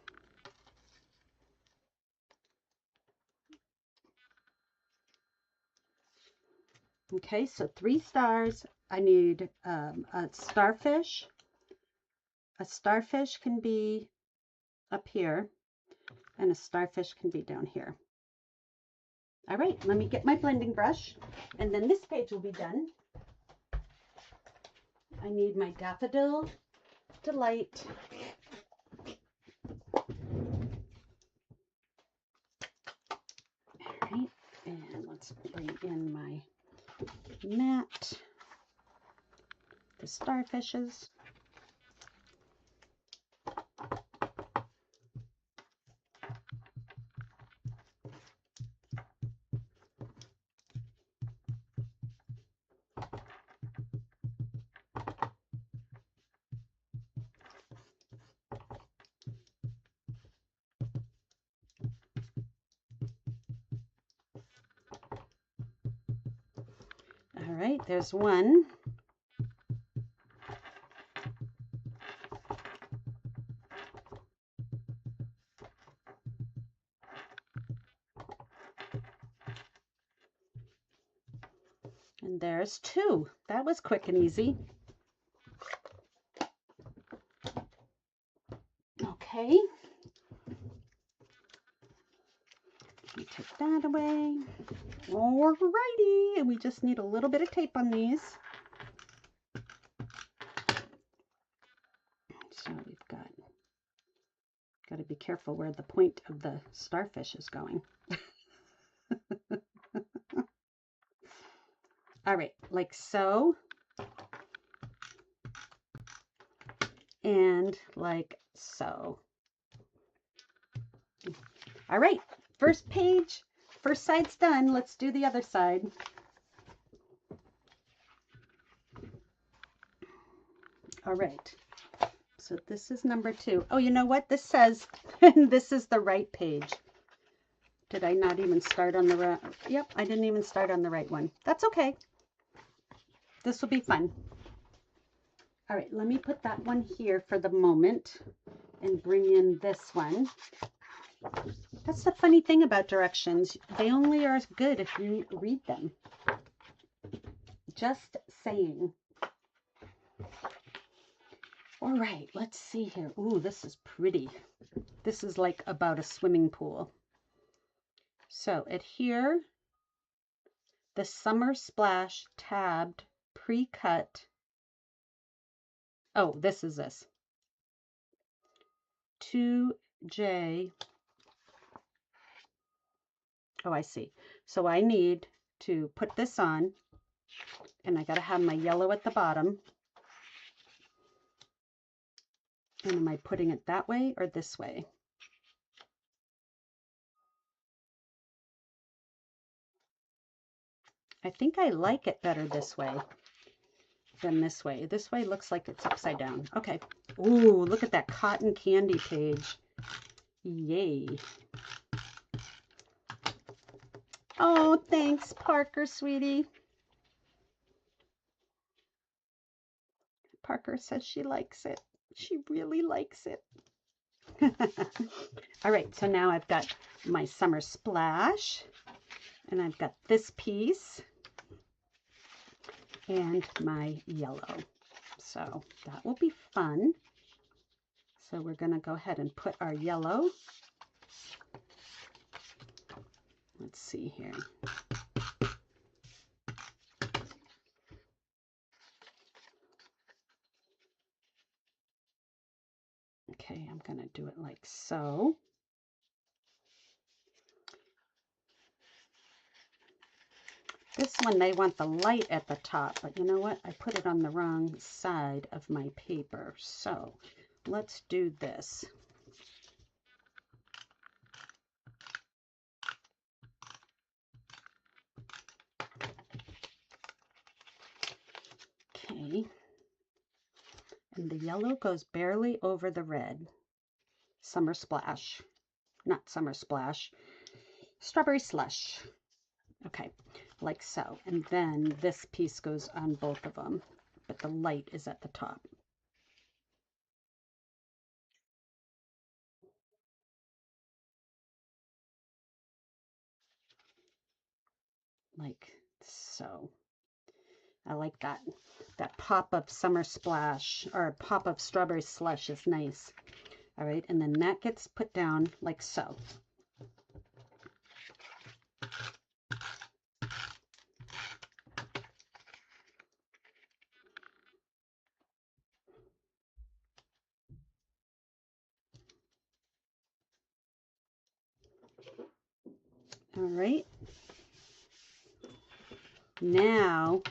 Okay, so 3 stars. I need a starfish. A starfish can be up here, and a starfish can be down here. All right, let me get my blending brush, and then this page will be done. I need my Daffodil Delight. All right, and let's bring in my mat, the starfishes. All right, there's one. And there's 2. That was quick and easy. Okay. Let me take that away. Alrighty, and we just need a little bit of tape on these. So we've got to be careful where the point of the starfish is going. All right, like so, and like so. All right, first page, first side's done. Let's do the other side. All right, so this is number 2. Oh, you know what? This says, this is the right page. Did I not even start on the right? Yep, I didn't even start on the right one. That's okay. This will be fun. All right, let me put that one here for the moment and bring in this one. That's the funny thing about directions. They only are good if you read them. Just saying. All right, let's see here. Ooh, this is pretty. This is like about a swimming pool. So adhere the Summer Splash tabbed pre-cut. Oh, this is this. 2J. Oh, I see. So I need to put this on, and I got to have my yellow at the bottom. And am I putting it that way or this way? I think I like it better this way than this way. This way looks like it's upside down. Okay. Ooh, look at that cotton candy page. Yay. Oh, thanks, Parker, sweetie. Parker says she likes it. She really likes it. All right, so now I've got my Summer Splash, and I've got this piece and my yellow. So that will be fun. So we're going to go ahead and put our yellow. Let's see here. Okay, I'm going to do it like so. This one, they want the light at the top, but you know what? I put it on the wrong side of my paper. So let's do this. Okay. And the yellow goes barely over the red. Summer Splash. Not Summer Splash. Strawberry Slush. Okay, like so. And then this piece goes on both of them, but the light is at the top. Like so. I like that. That pop of Summer Splash, or pop of Strawberry Slush is nice. All right, and then that gets put down like so. All right. Now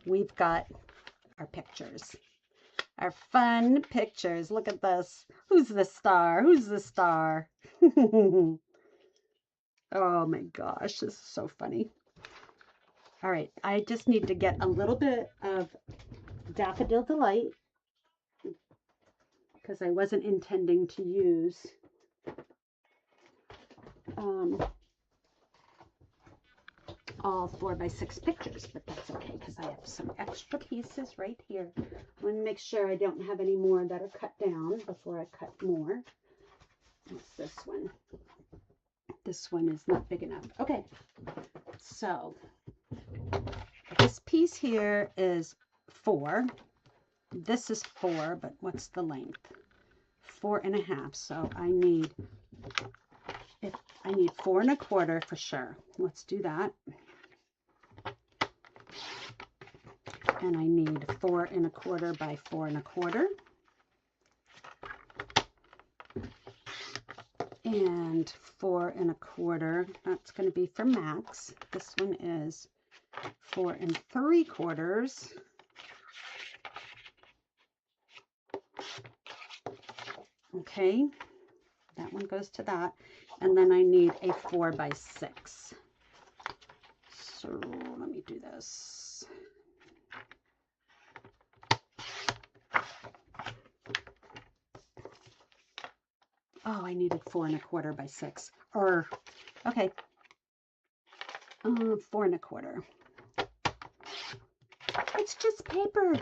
we've got our pictures. Our fun pictures. Look at this. Who's the star? Who's the star? Oh my gosh, this is so funny. All right, I just need to get a little bit of Daffodil Delight because I wasn't intending to use all 4x6 pictures, but that's okay because I have some extra pieces right here. I want to make sure I don't have any more that are cut down before I cut more. What's this one? This one is not big enough. Okay, so this piece here is 4. This is 4, but what's the length? 4.5. So I need 4 1/4 for sure. Let's do that. And I need 4 1/4 by 4 1/4. And 4 1/4, that's going to be for Max. This one is 4 3/4. Okay, that one goes to that. And then I need a 4x6. So let me do this. Oh, I needed 4 1/4 by 6. Or, okay, 4 1/4. It's just paper.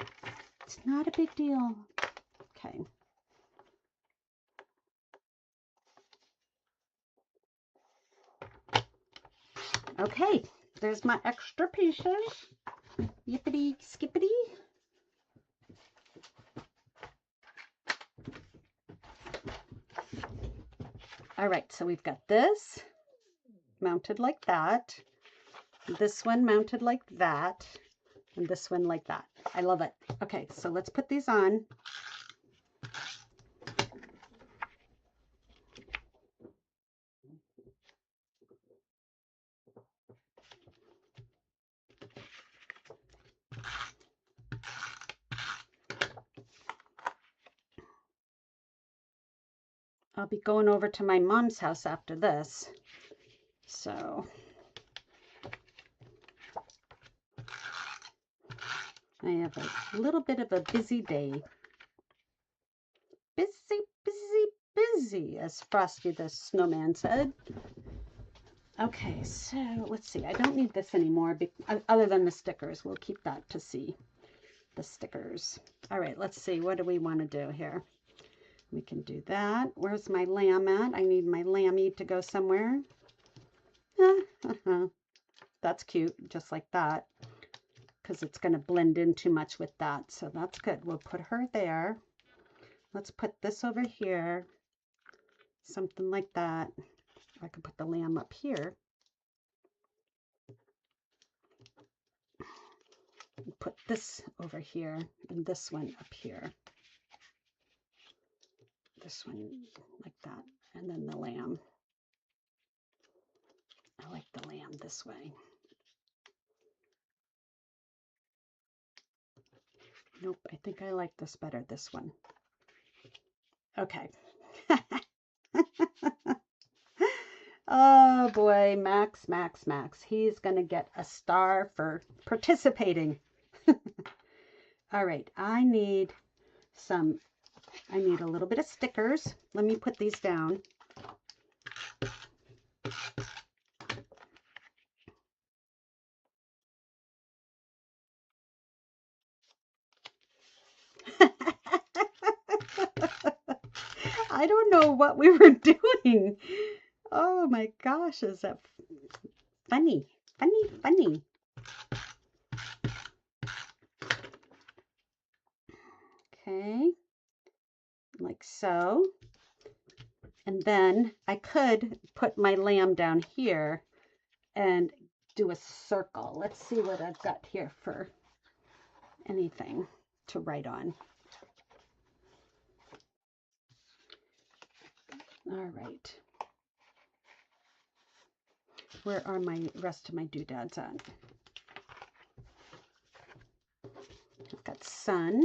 It's not a big deal. Okay. Okay, there's my extra pieces. Yippity skippity. All right, so we've got this mounted like that, this one mounted like that, and this one like that. I love it. Okay, so let's put these on. I'll be going over to my mom's house after this, so I have a little bit of a busy day. Busy, busy, busy, as Frosty the Snowman said. Okay, so let's see. I don't need this anymore, other than the stickers. We'll keep that to see the stickers. All right, let's see. What do we want to do here? We can do that. Where's my lamb at? I need my lammy to go somewhere. That's cute, just like that, because it's going to blend in too much with that. So that's good. We'll put her there. Let's put this over here, something like that. I can put the lamb up here. Put this over here and this one up here. This one like that, and then the lamb. I like the lamb this way. Nope, I think I like this better, this one. Okay. Oh boy, Max. He's going to get a star for participating. All right, I need a little bit of stickers. Let me put these down. I don't know what we were doing. Oh my gosh, is that funny? Funny. Okay, like so. And then I could put my lamb down here and do a circle. Let's see what I've got here for anything to write on. All right. Where are my rest of my doodads at? I've got sun.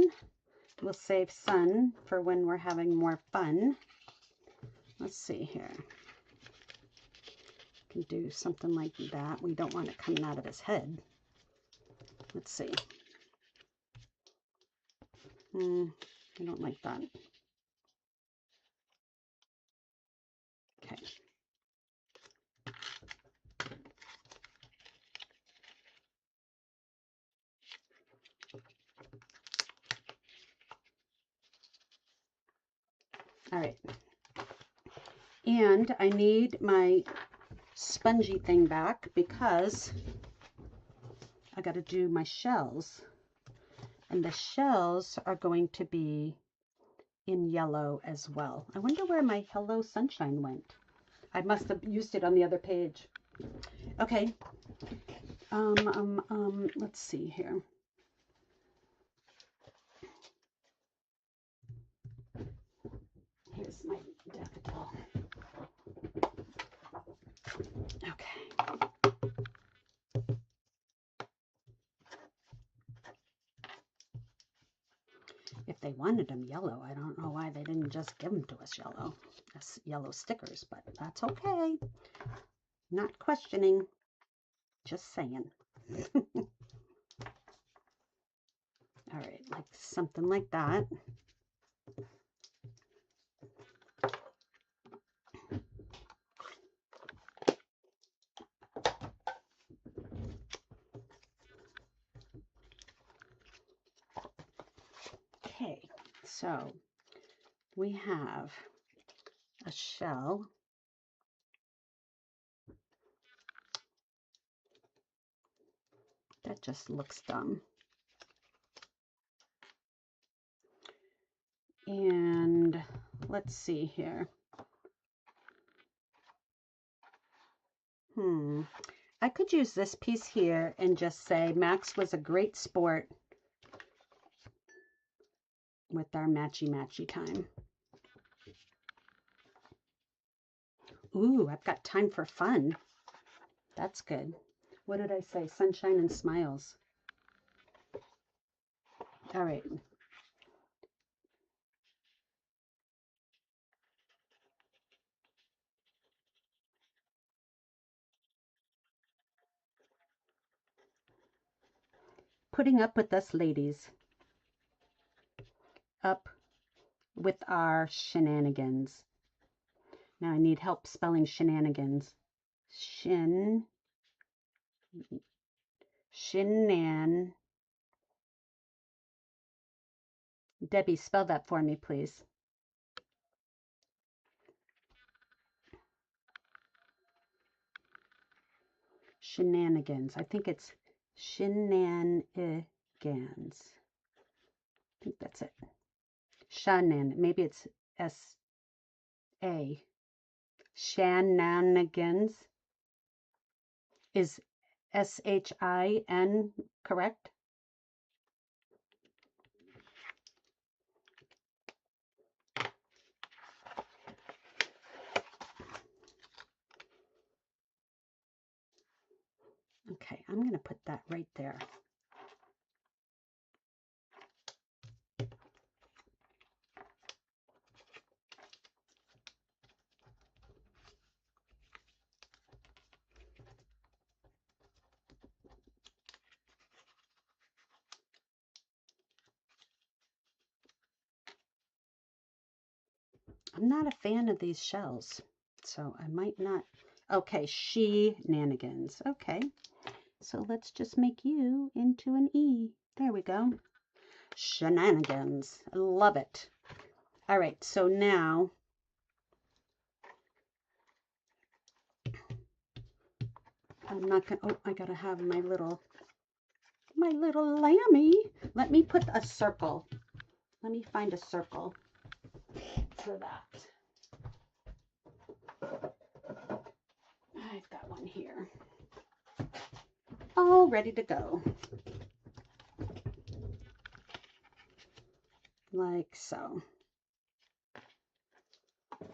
We'll save sun for when we're having more fun. Let's see here. Can do something like that. We don't want it coming out of his head. Let's see. I don't like that. Okay. All right. And I need my spongy thing back because I got to do my shells. And the shells are going to be in yellow as well. I wonder where my Hello Sunshine went. I must have used it on the other page. Okay. Let's see here. Here's my daffodil. Okay. If they wanted them yellow, I don't know why they didn't just give them to us yellow, as yellow stickers, but that's okay. Not questioning, just saying. All right, like something like that. Okay, so we have a shell. That just looks dumb. And let's see here. I could use this piece here and just say Max was a great sport with our matchy time. Ooh, I've got time for fun. That's good. What did I say? Sunshine and smiles. All right. Putting up with us ladies. Up with our shenanigans. Now I need help spelling shenanigans. Shenan. Debbie, spell that for me, please. Shenanigans. I think it's shenanigans. I think that's it. Shannon. Maybe it's S-A. Shenanigans. Is S-H-I-N correct? Okay, I'm going to put that right there. I'm not a fan of these shells, so I might not. Okay, shenanigans. Okay, so let's just make you into an E. There we go. Shenanigans. I love it. All right, so now I'm not gonna. Oh, I gotta have my little lammy. Let me put a circle. Let me find a circle for that. I've got one here. All ready to go. Like so.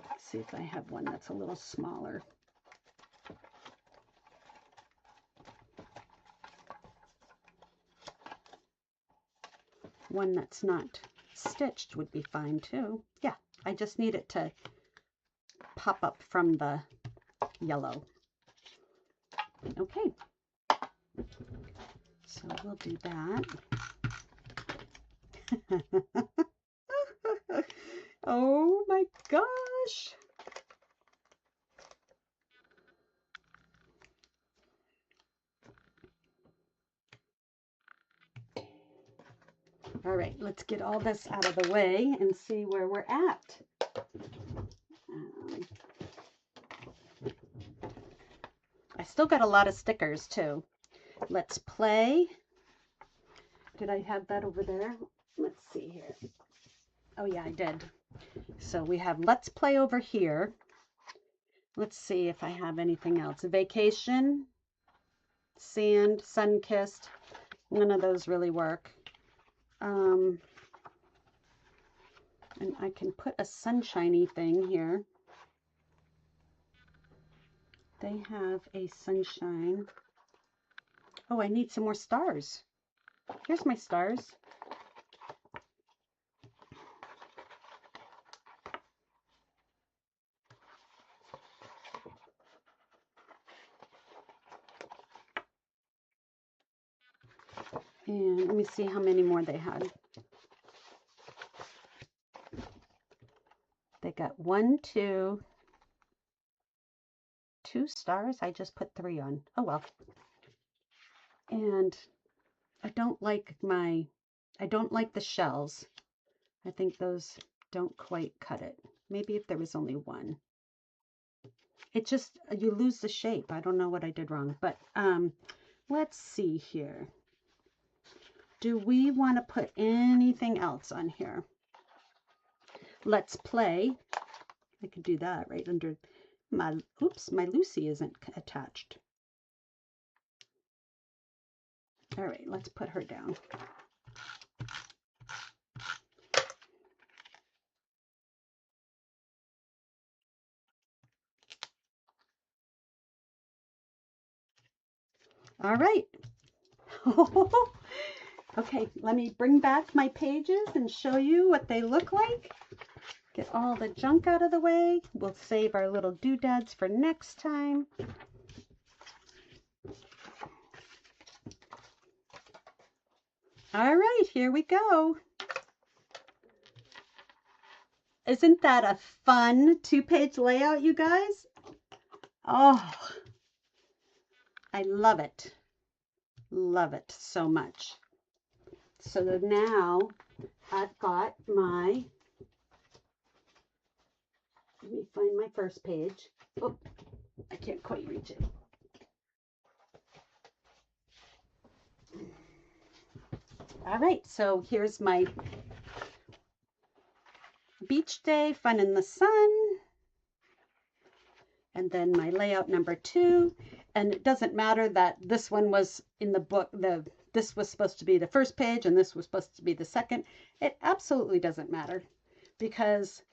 Let's see if I have one that's a little smaller. One that's not stitched would be fine too. Yeah, I just need it to pop up from the yellow. Okay, so we'll do that. Oh my gosh. All right, let's get all this out of the way and see where we're at. I still got a lot of stickers too. Let's play. Did I have that over there? Let's see here. Oh yeah, I did. So we have Let's Play over here. Let's see if I have anything else. Vacation, Sand, Sun-Kissed. None of those really work. And I can put a sunshiny thing here. They have a sunshine. Oh, I need some more stars. Here's my stars. And let me see how many more they had. They got 1, 2, 2 stars. I just put 3 on. Oh well. And I don't like the shells. I think those don't quite cut it. Maybe if there was only one. It just, you lose the shape. I don't know what I did wrong, but let's see here. do we want to put anything else on here? Let's play. I could do that right under my, oops, my Lucy isn't attached. All right, let's put her down. All right. Okay, let me bring back my pages and show you what they look like. Get all the junk out of the way. We'll save our little doodads for next time. All right, here we go. Isn't that a fun 2-page layout, you guys? Oh, I love it. Love it so much. So now I've got my, let me find my first page. Oh, I can't quite reach it. All right, so here's my beach day, fun in the sun. And then my layout number 2. And it doesn't matter that this one was in the book, this was supposed to be the first page and this was supposed to be the second. It absolutely doesn't matter because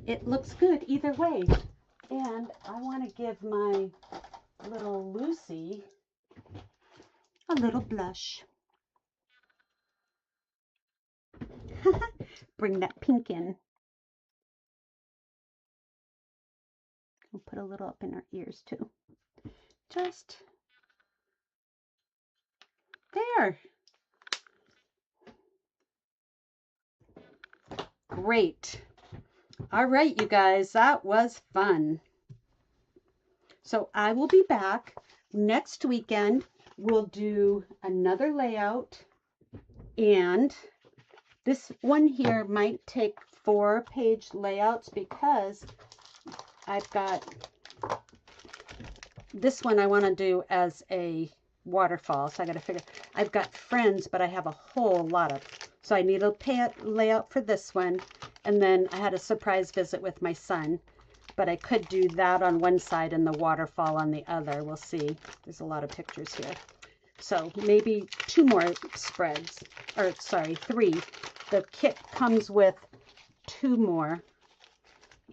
it looks good either way. And I want to give my little Lucy a little blush. Bring that pink in. We'll put a little up in her ears too. Just there. Great. All right, you guys, that was fun. So I will be back next weekend. We'll do another layout, and this one here might take 4-page layouts because I've got this one I want to do as a waterfall. So I got to figure, I've got friends, but I have a whole lot of, so I need a layout for this one. And then I had a surprise visit with my son, but I could do that on one side and the waterfall on the other. We'll see. There's a lot of pictures here. So maybe 2 more spreads, or sorry, 3. The kit comes with 2 more,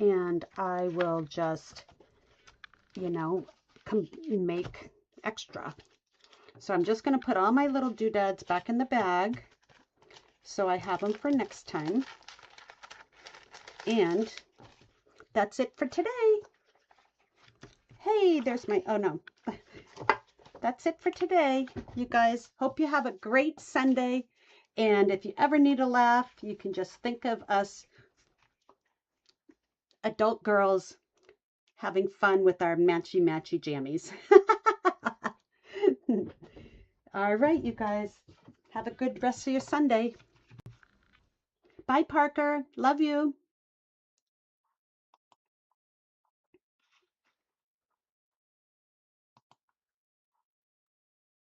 and I will just, you know, make extra. So I'm just going to put all my little doodads back in the bag so I have them for next time. And that's it for today. Hey, there's my, oh no. That's it for today, you guys. Hope you have a great Sunday. And if you ever need a laugh, you can just think of us adult girls having fun with our matchy-matchy jammies. All right, you guys. Have a good rest of your Sunday. Bye, Parker. Love you.